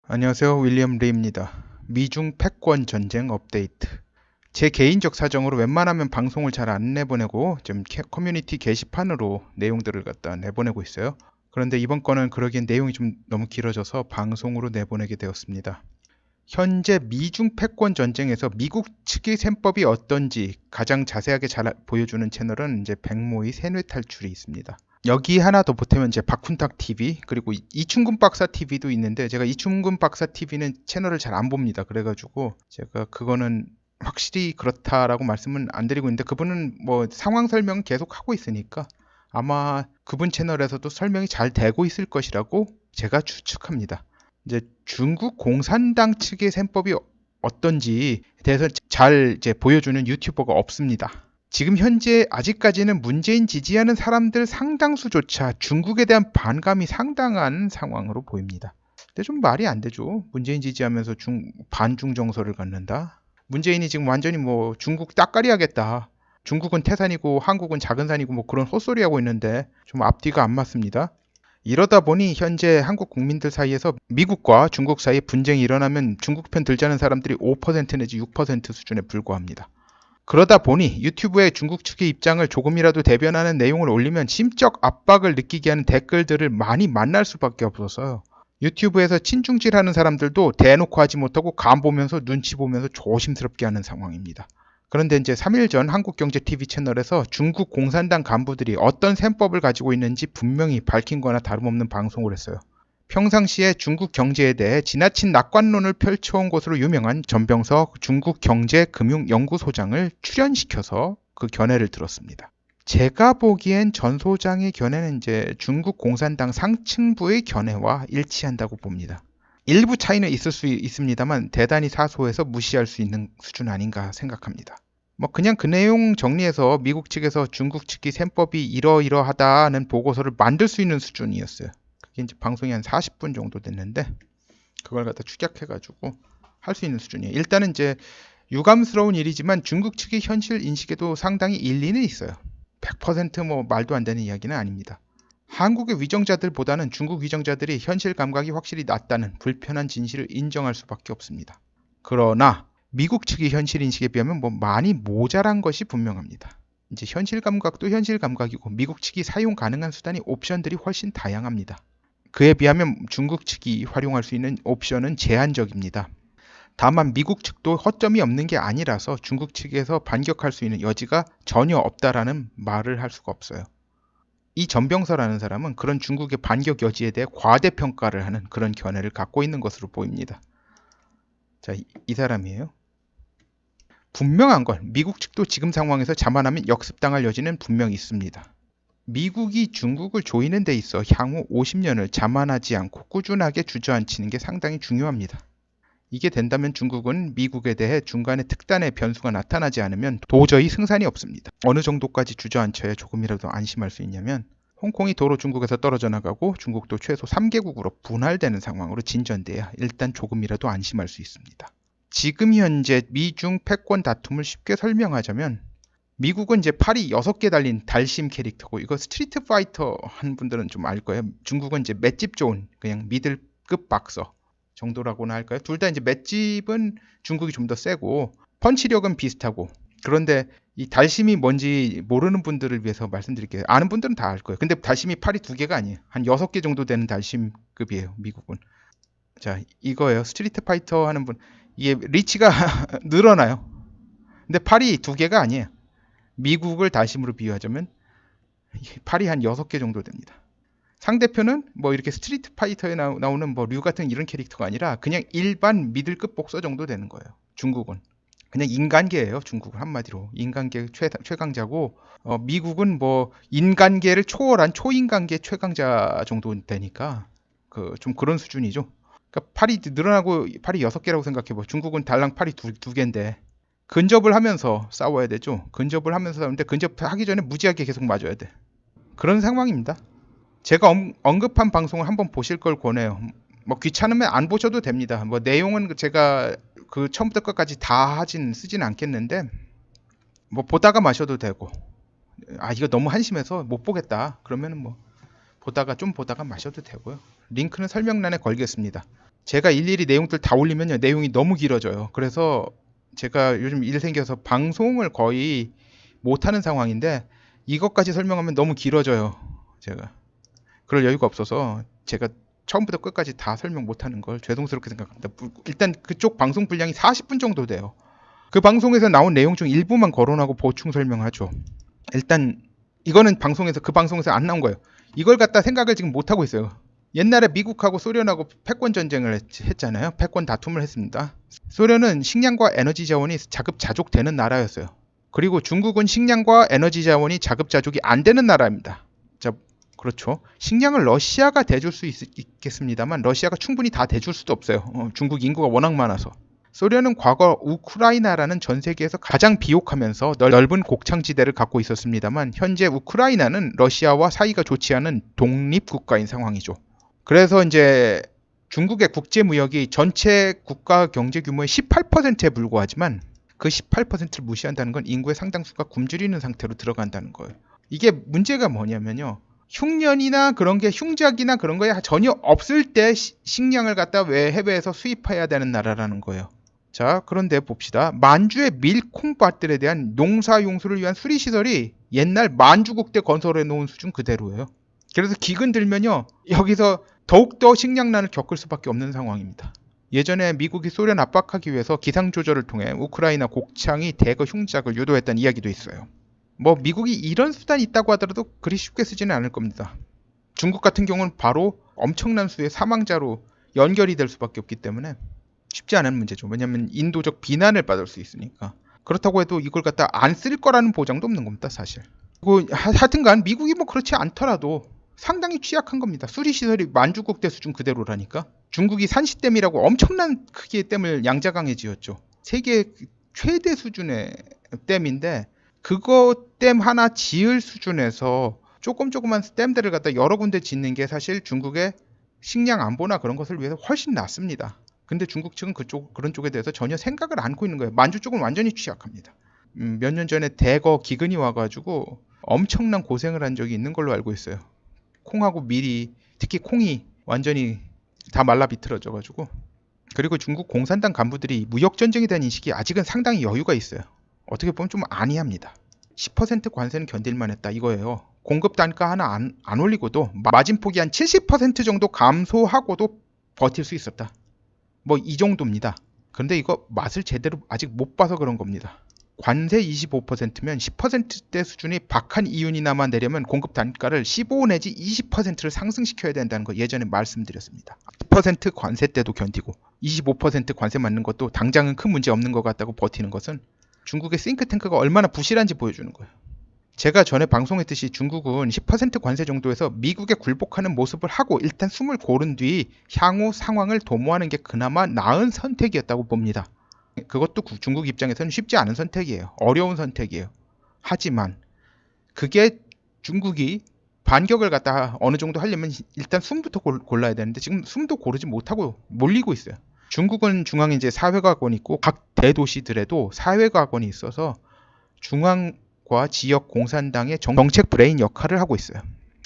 안녕하세요. 윌리엄 리입니다. 미중 패권 전쟁 업데이트. 제 개인적 사정으로 웬만하면 방송을 잘 안 내보내고 좀 커뮤니티 게시판으로 내용들을 갖다 내보내고 있어요. 그런데 이번 건은 그러기엔 내용이 좀 너무 길어져서 방송으로 내보내게 되었습니다. 현재 미중 패권 전쟁에서 미국 측의 셈법이 어떤지 가장 자세하게 잘 보여주는 채널은 이제 백모의 세뇌 탈출이 있습니다. 여기 하나 더 보태면 이제 박훈탁 TV 그리고 이충근 박사 TV도 있는데, 제가 이충근 박사 TV는 채널을 잘 안 봅니다. 그래가지고 제가 그거는 확실히 그렇다라고 말씀은 안 드리고 있는데, 그분은 뭐 상황 설명 계속 하고 있으니까 아마 그분 채널에서도 설명이 잘 되고 있을 것이라고 제가 추측합니다. 이제 중국 공산당 측의 셈법이 어떤지 대해서 잘 이제 보여주는 유튜버가 없습니다. 지금 현재 아직까지는 문재인 지지하는 사람들 상당수조차 중국에 대한 반감이 상당한 상황으로 보입니다. 근데 좀 말이 안 되죠. 문재인 지지하면서 반중 정서를 갖는다. 문재인이 지금 완전히 뭐 중국 따까리 하겠다, 중국은 태산이고 한국은 작은 산이고 뭐 그런 헛소리 하고 있는데 좀 앞뒤가 안 맞습니다. 이러다 보니 현재 한국 국민들 사이에서 미국과 중국 사이에 분쟁이 일어나면 중국 편 들자는 사람들이 5% 내지 6% 수준에 불과합니다. 그러다 보니 유튜브에 중국 측의 입장을 조금이라도 대변하는 내용을 올리면 심적 압박을 느끼게 하는 댓글들을 많이 만날 수밖에 없어서요. 유튜브에서 친중질하는 사람들도 대놓고 하지 못하고 간 보면서 눈치 보면서 조심스럽게 하는 상황입니다. 그런데 이제 3일 전 한국경제TV 채널에서 중국 공산당 간부들이 어떤 셈법을 가지고 있는지 분명히 밝힌 거나 다름없는 방송을 했어요. 평상시에 중국 경제에 대해 지나친 낙관론을 펼쳐온 것으로 유명한 전병석 중국경제금융연구소장을 출연시켜서 그 견해를 들었습니다. 제가 보기엔 전 소장의 견해는 이제 중국 공산당 상층부의 견해와 일치한다고 봅니다. 일부 차이는 있을 수 있습니다만 대단히 사소해서 무시할 수 있는 수준 아닌가 생각합니다. 뭐 그냥 그 내용 정리해서 미국 측에서 중국 측의 셈법이 이러이러하다는 보고서를 만들 수 있는 수준이었어요. 그게 이제 방송이 한 40분 정도 됐는데 그걸 갖다 축약해가지고 할 수 있는 수준이에요. 일단은 이제 유감스러운 일이지만 중국 측의 현실 인식에도 상당히 일리는 있어요. 100%뭐 말도 안 되는 이야기는 아닙니다. 한국의 위정자들보다는 중국 위정자들이 현실 감각이 확실히 낮다는 불편한 진실을 인정할 수밖에 없습니다. 그러나 미국 측의 현실 인식에 비하면 뭐 많이 모자란 것이 분명합니다. 이제 현실 감각도 현실 감각이고 미국 측이 사용 가능한 수단이 옵션들이 훨씬 다양합니다. 그에 비하면 중국 측이 활용할 수 있는 옵션은 제한적입니다. 다만 미국 측도 허점이 없는 게 아니라서 중국 측에서 반격할 수 있는 여지가 전혀 없다라는 말을 할 수가 없어요. 이 전병서라는 사람은 그런 중국의 반격 여지에 대해 과대평가를 하는 그런 견해를 갖고 있는 것으로 보입니다. 자, 이 사람이에요. 분명한 건 미국 측도 지금 상황에서 자만하면 역습당할 여지는 분명히 있습니다. 미국이 중국을 조이는 데 있어 향후 50년을 자만하지 않고 꾸준하게 주저앉히는 게 상당히 중요합니다. 이게 된다면 중국은 미국에 대해 중간에 특단의 변수가 나타나지 않으면 도저히 승산이 없습니다. 어느 정도까지 주저앉혀야 조금이라도 안심할 수 있냐면, 홍콩이 도로 중국에서 떨어져 나가고 중국도 최소 3개국으로 분할되는 상황으로 진전돼야 일단 조금이라도 안심할 수 있습니다. 지금 현재 미중 패권 다툼을 쉽게 설명하자면, 미국은 이제 팔이 6개 달린 달심 캐릭터고, 이거 스트리트 파이터 한 분들은 좀 알 거예요. 중국은 이제 맷집 좋은 그냥 미들급 박서 정도라고나 할까요? 둘 다 이제 맷집은 중국이 좀 더 세고 펀치력은 비슷하고, 그런데 이 달심이 뭔지 모르는 분들을 위해서 말씀드릴게요. 아는 분들은 다 알 거예요. 근데 달심이 팔이 2개가 아니에요. 한 6개 정도 되는 달심급이에요, 미국은. 자, 이거예요. 스트리트 파이터 하는 분. 이게 리치가 늘어나요. 근데 팔이 2개가 아니에요. 미국을 달심으로 비유하자면 팔이 한 6개 정도 됩니다. 상대편은 뭐 이렇게 스트리트 파이터에 나오는 뭐 류 같은 이런 캐릭터가 아니라 그냥 일반 미들급 복서 정도 되는 거예요. 중국은 그냥 인간계예요. 중국은 한마디로 인간계 최강자고, 미국은 뭐 인간계를 초월한 초인간계 최강자 정도 되니까 좀 그런 수준이죠. 그러니까 팔이 늘어나고 팔이 6개라고 생각해봐. 중국은 달랑 팔이 두 개인데 근접을 하면서 싸워야 되죠. 근접을 하면서 싸우는데 근접하기 전에 무지하게 계속 맞아야 돼. 그런 상황입니다. 제가 언급한 방송을 한번 보실 걸 권해요. 뭐 귀찮으면 안 보셔도 됩니다. 뭐 내용은 제가 그 처음부터 끝까지 다 쓰진 않겠는데, 뭐 보다가 마셔도 되고, 이거 너무 한심해서 못 보겠다 그러면은 뭐 보다가 마셔도 되고요. 링크는 설명란에 걸겠습니다. 제가 일일이 내용들 다 올리면요, 내용이 너무 길어져요. 그래서 제가 요즘 일 생겨서 방송을 거의 못하는 상황인데 이것까지 설명하면 너무 길어져요. 제가 그럴 여유가 없어서 제가 처음부터 끝까지 다 설명 못하는 걸 죄송스럽게 생각합니다. 일단 그쪽 방송 분량이 40분 정도 돼요. 그 방송에서 나온 내용 중 일부만 거론하고 보충 설명하죠. 일단 이거는 그 방송에서 안 나온 거예요. 이걸 갖다 생각을 지금 못하고 있어요. 옛날에 미국하고 소련하고 패권 전쟁을 했잖아요. 패권 다툼을 했습니다. 소련은 식량과 에너지 자원이 자급자족되는 나라였어요. 그리고 중국은 식량과 에너지 자원이 자급자족이 안 되는 나라입니다. 자, 그렇죠. 식량을 러시아가 대줄 수 있겠습니다만 러시아가 충분히 다 대줄 수도 없어요. 중국 인구가 워낙 많아서. 소련은 과거 우크라이나라는 전 세계에서 가장 비옥하면서 넓은 곡창지대를 갖고 있었습니다만 현재 우크라이나는 러시아와 사이가 좋지 않은 독립국가인 상황이죠. 그래서 이제 중국의 국제무역이 전체 국가 경제 규모의 18%에 불과하지만 그 18%를 무시한다는 건 인구의 상당수가 굶주리는 상태로 들어간다는 거예요. 이게 문제가 뭐냐면요. 흉년이나 그런 게 흉작이나 그런 거에 전혀 없을 때 식량을 갖다 왜 해외에서 수입해야 되는 나라라는 거예요. 자, 그런데 봅시다. 만주의 밀콩밭들에 대한 농사용수를 위한 수리시설이 옛날 만주국 때 건설해 놓은 수준 그대로예요. 그래서 기근 들면요. 여기서 더욱더 식량난을 겪을 수밖에 없는 상황입니다. 예전에 미국이 소련 압박하기 위해서 기상조절을 통해 우크라이나 곡창이 대거 흉작을 유도했다는 이야기도 있어요. 뭐 미국이 이런 수단이 있다고 하더라도 그리 쉽게 쓰지는 않을 겁니다. 중국 같은 경우는 바로 엄청난 수의 사망자로 연결이 될 수밖에 없기 때문에 쉽지 않은 문제죠. 왜냐하면 인도적 비난을 받을 수 있으니까. 그렇다고 해도 이걸 갖다 안 쓸 거라는 보장도 없는 겁니다, 사실. 그리고 하여튼간 미국이 뭐 그렇지 않더라도 상당히 취약한 겁니다. 수리시설이 만주국 대 수준 그대로라니까. 중국이 산시댐이라고 엄청난 크기의 댐을 양자강에 지었죠. 세계 최대 수준의 댐인데 그거 댐 하나 지을 수준에서 조그만 댐들을 갖다 여러 군데 짓는 게 사실 중국의 식량 안보나 그런 것을 위해서 훨씬 낫습니다. 근데 중국 측은 그런 쪽에 대해서 전혀 생각을 안고 있는 거예요. 만주 쪽은 완전히 취약합니다. 몇 년 전에 대거 기근이 와가지고 엄청난 고생을 한 적이 있는 걸로 알고 있어요. 콩하고 밀이, 특히 콩이 완전히 다 말라 비틀어져가지고. 그리고 중국 공산당 간부들이 무역전쟁에 대한 인식이 아직은 상당히 여유가 있어요. 어떻게 보면 좀 안이합니다. 10% 관세는 견딜만 했다 이거예요. 공급 단가 하나 안 올리고도 마진폭이 한 70% 정도 감소하고도 버틸 수 있었다. 뭐 이 정도입니다. 그런데 이거 맛을 제대로 아직 못 봐서 그런 겁니다. 관세 25%면 10%대 수준이 박한 이윤이나마 내려면 공급 단가를 15 내지 20%를 상승시켜야 된다는 거 예전에 말씀드렸습니다. 10% 관세 때도 견디고 25% 관세 맞는 것도 당장은 큰 문제 없는 것 같다고 버티는 것은 중국의 싱크탱크가 얼마나 부실한지 보여주는 거예요. 제가 전에 방송했듯이 중국은 10% 관세 정도에서 미국에 굴복하는 모습을 하고 일단 숨을 고른 뒤 향후 상황을 도모하는 게 그나마 나은 선택이었다고 봅니다. 그것도 중국 입장에서는 쉽지 않은 선택이에요. 어려운 선택이에요. 하지만 그게 중국이 반격을 갖다 어느 정도 하려면 일단 숨부터 골라야 되는데 지금 숨도 고르지 못하고 몰리고 있어요. 중국은 중앙에 이제 사회과학원이 있고 각 대도시들에도 사회과학원이 있어서 중앙과 지역 공산당의 정책 브레인 역할을 하고 있어요.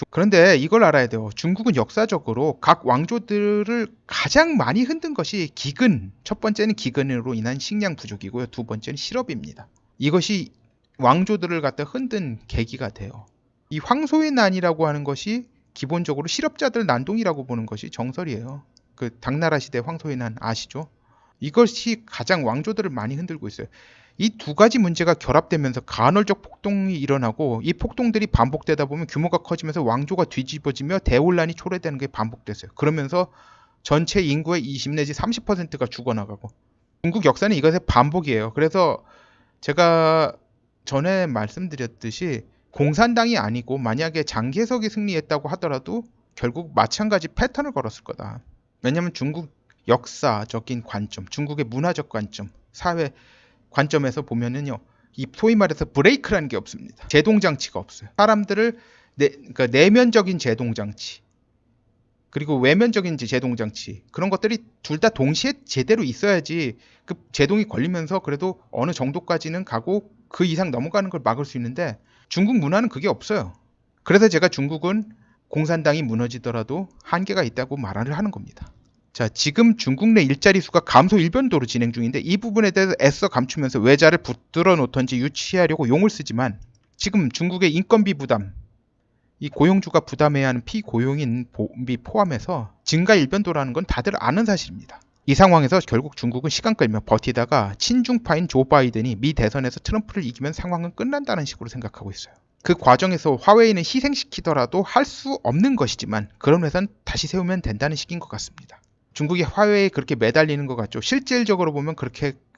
그런데 이걸 알아야 돼요. 중국은 역사적으로 각 왕조들을 가장 많이 흔든 것이 기근, 첫 번째는 기근으로 인한 식량 부족이고요. 두 번째는 실업입니다. 이것이 왕조들을 갖다 흔든 계기가 돼요. 이 황소의 난이라고 하는 것이 기본적으로 실업자들 난동이라고 보는 것이 정설이에요. 그 당나라 시대 황소의 난 아시죠? 이것이 가장 왕조들을 많이 흔들고 있어요. 이 두 가지 문제가 결합되면서 간헐적 폭동이 일어나고 이 폭동들이 반복되다 보면 규모가 커지면서 왕조가 뒤집어지며 대혼란이 초래되는 게 반복됐어요. 그러면서 전체 인구의 20 내지 30%가 죽어나가고 중국 역사는 이것의 반복이에요. 그래서 제가 전에 말씀드렸듯이 공산당이 아니고 만약에 장개석이 승리했다고 하더라도 결국 마찬가지 패턴을 걸었을 거다. 왜냐하면 중국 역사적인 관점, 중국의 문화적 관점, 사회 관점에서 보면은요, 이 소위 말해서 브레이크라는 게 없습니다. 제동장치가 없어요. 사람들을 그러니까 내면적인 제동장치 그리고 외면적인 제동장치 그런 것들이 둘 다 동시에 제대로 있어야지 그 제동이 걸리면서 그래도 어느 정도까지는 가고 그 이상 넘어가는 걸 막을 수 있는데 중국 문화는 그게 없어요. 그래서 제가 중국은 공산당이 무너지더라도 한계가 있다고 말을 하는 겁니다. 자, 지금 중국 내 일자리 수가 감소 일변도로 진행 중인데 이 부분에 대해서 애써 감추면서 외자를 붙들어 놓던지 유치하려고 용을 쓰지만 지금 중국의 인건비 부담, 이 고용주가 부담해야 하는 피고용인 보험비 포함해서 증가 일변도라는 건 다들 아는 사실입니다. 이 상황에서 결국 중국은 시간 끌며 버티다가 친중파인 조 바이든이 미 대선에서 트럼프를 이기면 상황은 끝난다는 식으로 생각하고 있어요. 그 과정에서 화웨이는 희생시키더라도 할 수 없는 것이지만 그런 회사는 다시 세우면 된다는 식인 것 같습니다. 중국이 화웨이에 그렇게 매달리는 것 같죠. 실질적으로 보면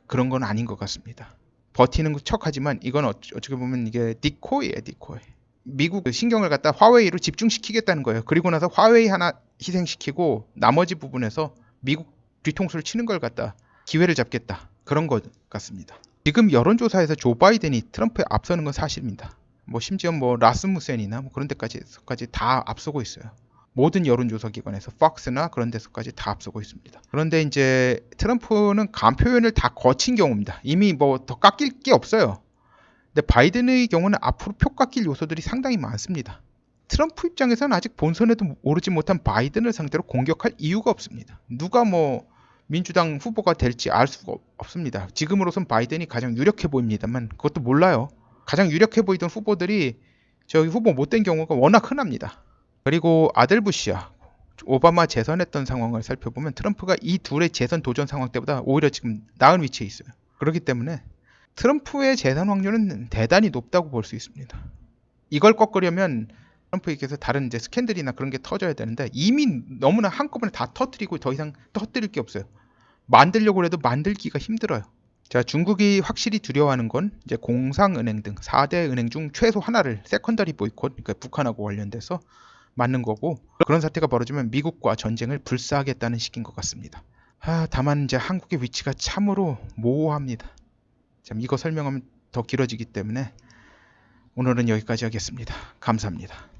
그런 건 아닌 것 같습니다. 버티는 척하지만 이건 어떻게 보면 이게 디코이예요, 디코이. 미국 신경을 갖다 화웨이로 집중시키겠다는 거예요. 그리고 나서 화웨이 하나 희생시키고 나머지 부분에서 미국 뒤통수를 치는 걸 갖다 기회를 잡겠다. 그런 것 같습니다. 지금 여론조사에서 조 바이든이 트럼프에 앞서는 건 사실입니다. 심지어 라스무센이나 그런 데까지 다 앞서고 있어요. 모든 여론조사 기관에서 팍스나 그런 데서까지 다 앞서고 있습니다. 그런데 이제 트럼프는 감 표현을 다 거친 경우입니다. 이미 더 깎일 게 없어요. 근데 바이든의 경우는 앞으로 표 깎일 요소들이 상당히 많습니다. 트럼프 입장에서는 아직 본선에도 오르지 못한 바이든을 상대로 공격할 이유가 없습니다. 누가 민주당 후보가 될지 알 수가 없습니다. 지금으로선 바이든이 가장 유력해 보입니다만 그것도 몰라요. 가장 유력해 보이던 후보들이 저기 후보 못된 경우가 워낙 흔합니다. 그리고 아들 부시와 오바마 재선했던 상황을 살펴보면 트럼프가 이 둘의 재선 도전 상황 때보다 오히려 지금 나은 위치에 있어요. 그렇기 때문에 트럼프의 재선 확률은 대단히 높다고 볼 수 있습니다. 이걸 꺾으려면 트럼프에게서 다른 이제 스캔들이나 그런 게 터져야 되는데 이미 너무나 한꺼번에 다 터뜨리고 더 이상 터뜨릴 게 없어요. 만들려고 해도 만들기가 힘들어요. 자, 중국이 확실히 두려워하는 건 이제 공상은행 등 4대 은행 중 최소 하나를 세컨더리 보이콧, 그러니까 북한하고 관련돼서 맞는 거고, 그런 사태가 벌어지면 미국과 전쟁을 불사하겠다는 식인 것 같습니다. 다만 이제 한국의 위치가 참으로 모호합니다. 참 이거 설명하면 더 길어지기 때문에 오늘은 여기까지 하겠습니다. 감사합니다.